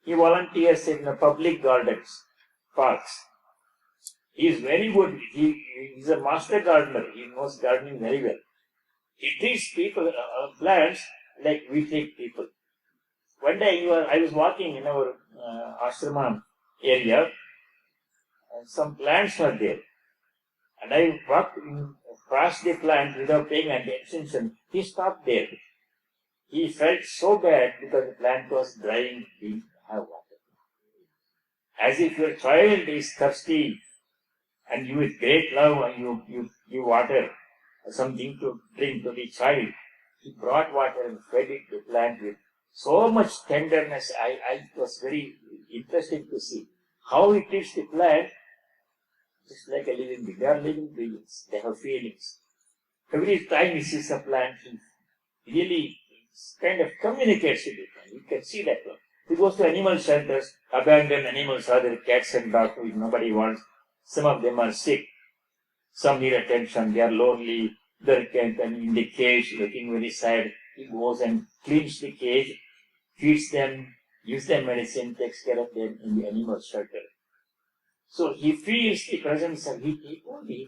He volunteers in public gardens, parks. He is very good. He is a master gardener. He knows gardening very well. He treats people, plants, like we treat people. One day I was walking in our ashrama area, and some plants were there. And I walked past the plant without paying any attention. He stopped there. He felt so bad because the plant was drying, didn't have water. As if your child is thirsty, and you with great love and you give water, something to drink to the child. He brought water and fed it to the plant with so much tenderness. I was very interested to see how he treats the plant. Just like a living being. They are living beings. They have feelings. Every time he sees a plant, he really kind of communicates with it. You can see that one. He goes to animal shelters, abandoned animals are there, cats and dogs which nobody wants. Some of them are sick. Some need attention. They are lonely. They're in the cage, looking very sad. He goes and cleans the cage, feeds them, gives them medicine, takes care of them in the animal shelter. So he feels the presence of, he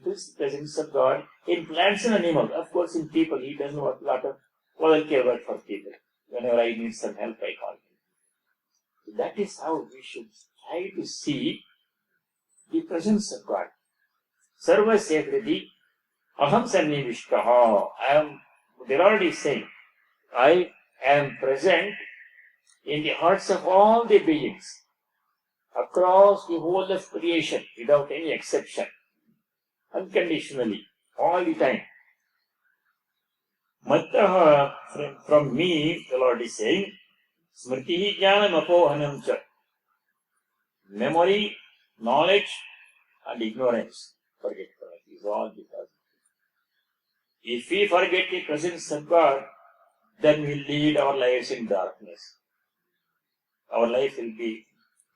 feels the presence of God in plants and animals. Of course, in people, he does a lot of volunteer work for people. Whenever I need some help, I call him. So that is how we should try to see the presence of God. Sarvasya Hridi Aham Sannivishtaha. They're already saying, I am present in the hearts of all the beings, across the whole of creation, without any exception, unconditionally, all the time. Mattaha, from me, the Lord is saying, Smritihi Jnanam Apohanam Cha. Memory, knowledge, and ignorance, forgetfulness, is all because. If we forget the presence of God, then we lead our lives in darkness. Our life will be,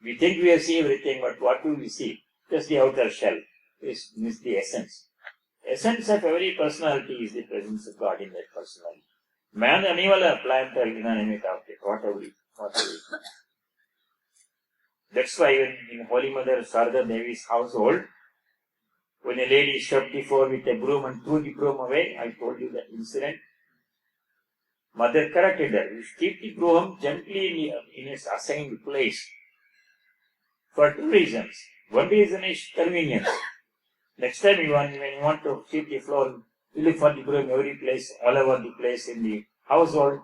we think we see everything, but what do we see? Just the outer shell. This is the essence. Essence of every personality is the presence of God in that personality. Man, animal, or plant, or inanimate object, whatever it is. That's why in Holy Mother Sarada Devi's household, when a lady swept the floor with a broom and threw the broom away, I told you that incident. Mother corrected her. You keep the broom gently in its assigned place. For two reasons. One reason is convenience. Next time when you want to sweep the floor, you look for the broom every place, all over the place in the household,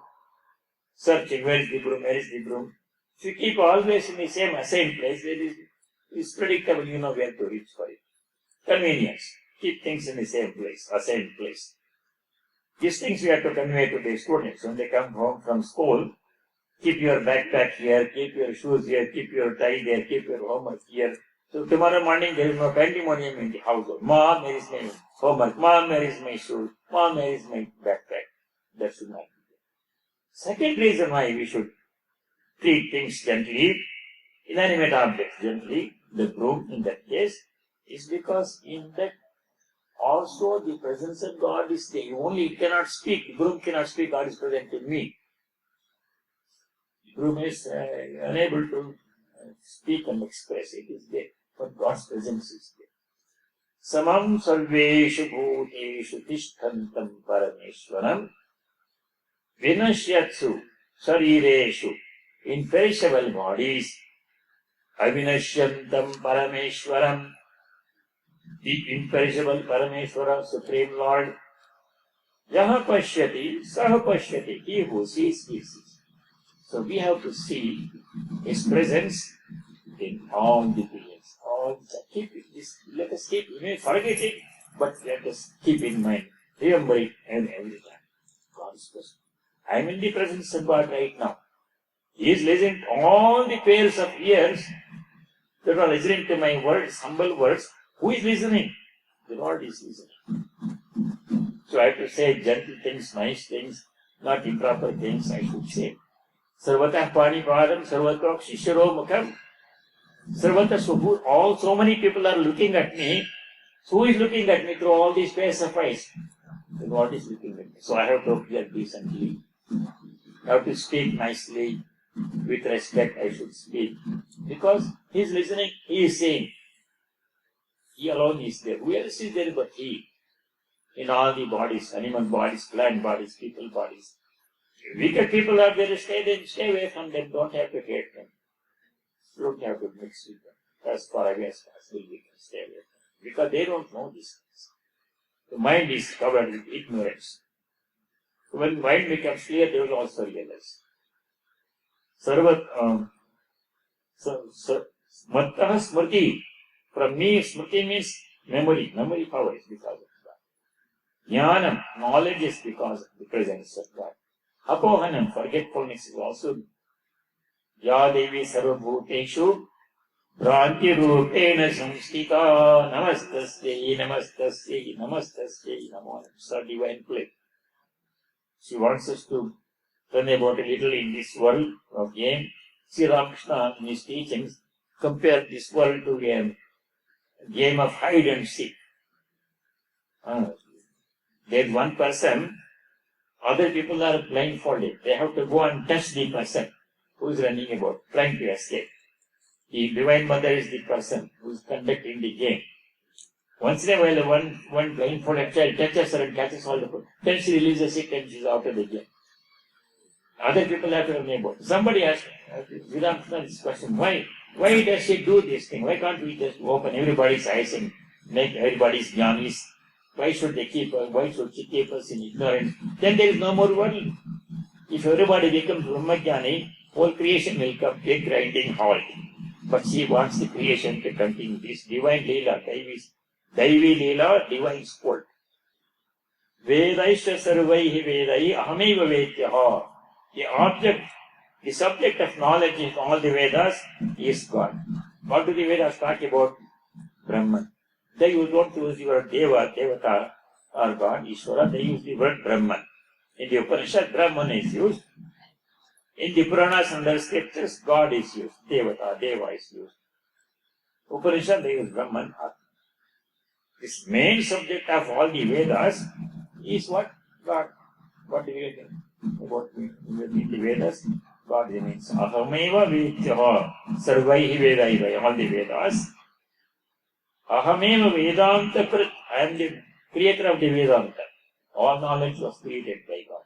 searching where is the broom, where is the broom. If you keep always in the same assigned place, it's predictable, you know where to reach for it. Convenience. Keep things in the same place, assigned place. These things we have to convey to the students when they come home from school. Keep your backpack here, keep your shoes here, keep your tie there, keep your homework here. So tomorrow morning there is no pandemonium in the household. Mom, where is my homework? Mom, where is my shoes? Mom, where is my backpack? That should not be there. Second reason why we should treat things gently, inanimate objects gently, the broom in that case, is because in that also the presence of God is there. Only it cannot speak. The broom cannot speak. God is present in me. The broom is unable to speak and express. It is there. But God's presence is there. Samam sarveshu bhuteshu tishthantam parameshwaram vinashyatsu sharireshu, imperishable bodies, avinashyantam parameshwaram, the imperishable Parameshwara, Supreme Lord. Yaha pashyati, saha pashyati, he who sees, he sees. So we have to see his presence in all the beings. things. All that. Keep it, this, let us keep, we may forget it, but let us keep in mind. Remember it and every time. God is present. I am in the presence of God right now. He is listening to all the pairs of ears that are listening to my words, humble words. Who is listening? The Lord is listening. So I have to say gentle things, nice things, not improper things, I should say. Sarvatah Panipadam, Sarvatah Shisharo Mukham. Sarvatah Subhu, so many people are looking at me. So who is looking at me through all these pairs of eyes? The Lord is looking at me. So I have to appear decently. I have to speak nicely. With respect, I should speak. Because He is listening, He is saying. He alone is there. Who else is there but He? In all the bodies, animal bodies, plant bodies, people bodies. Wicked people are there, stay away from them, don't have to hate them. Don't have to mix with them. As far away as possible, we can stay away from them. Because they don't know these things. The mind is covered with ignorance. When the mind becomes clear, they will also realize. Mattah Smriti. From me, Smriti means memory. Memory power is because of God. Jnanam, knowledge is because of the presence of God. Apohanam, forgetfulness is also. Ya Devi Sarvabhuteshu Bhranti Rupena Samstita Namastasya Namastasya Namastasya Namo. It's a divine play. She wants us to turn about a little in this world of game. Sri Ramakrishna in his teachings compared this world to a game of hide and seek. There's one person, other people are blindfolded. They have to go and touch the person who is running about, trying to escape. The Divine Mother is the person who is conducting the game. Once in a while, one blindfolded child touches her and catches all the food. Then she releases it and she is out of the game. Other people have to run about. Somebody asked Vedanta this question, why does she do this thing? Why can't we just open everybody's eyes and make everybody's jnanis? Why should they keep us? Why should she keep us in ignorance? Then there is no more world. If everybody becomes Brahmajnani, whole creation will come to a grinding halt. But she wants the creation to continue. This divine Leela, Daivi Leela, divine sport. Vedaisha sarvaihi vedai ahameva vedyaha. The subject of knowledge in all the Vedas is God. What do the Vedas talk about? Brahman. They don't use the word Deva, Devata or God, Ishvara. They use the word Brahman. In the Upanishad, Brahman is used. In the Puranas and the scriptures, God is used. Devata, Deva is used. Upanishad, they use Brahman. This main subject of all the Vedas is what? God. What do you think about in the Vedas? God means Ahameva Vedyaha Sarvaihi Vedaiva. All the Vedas. Ahameva Vedanta Krit. I am the creator of the Vedanta. All knowledge was created by God.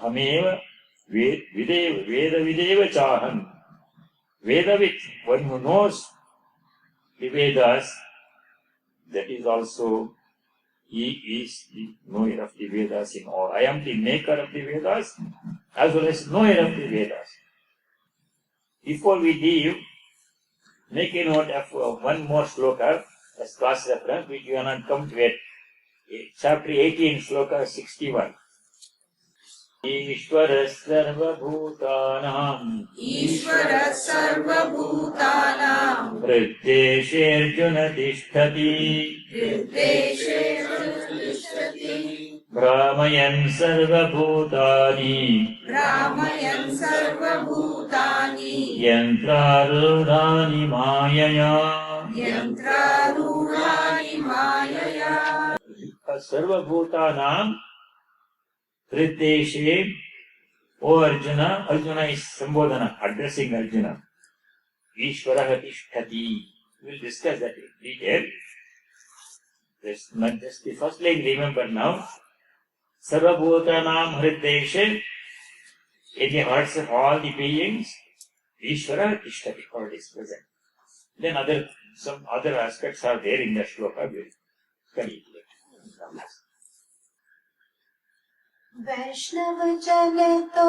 Ahameva Veda Videva Chahan. Vedavit, one who knows the Vedas, that is also, he is the knower of the Vedas in all. I am the maker of the Vedas as well as knower of the Vedas. Before we leave, make a note of one more sloka as class reference, which you are not come to it. Chapter 18, sloka 61. Ishvara sarvabhutanam Hriddeshe Arjuna tishtati Brahmayan sarvabhutani Yantrarudhani mayaya Sarvabhutanam Hriddeshe, O Arjuna. Arjuna is Sambodhana, addressing Arjuna. Ishvaraha tishtati. We will discuss that in detail. That's not just the first line, remember now. Sarvabhutanam Hriddeshe, in the hearts of all the beings, Ishvara tishtati, God is present. Then some other aspects are there in the shloka. We will study it later. वैष्णव जन तो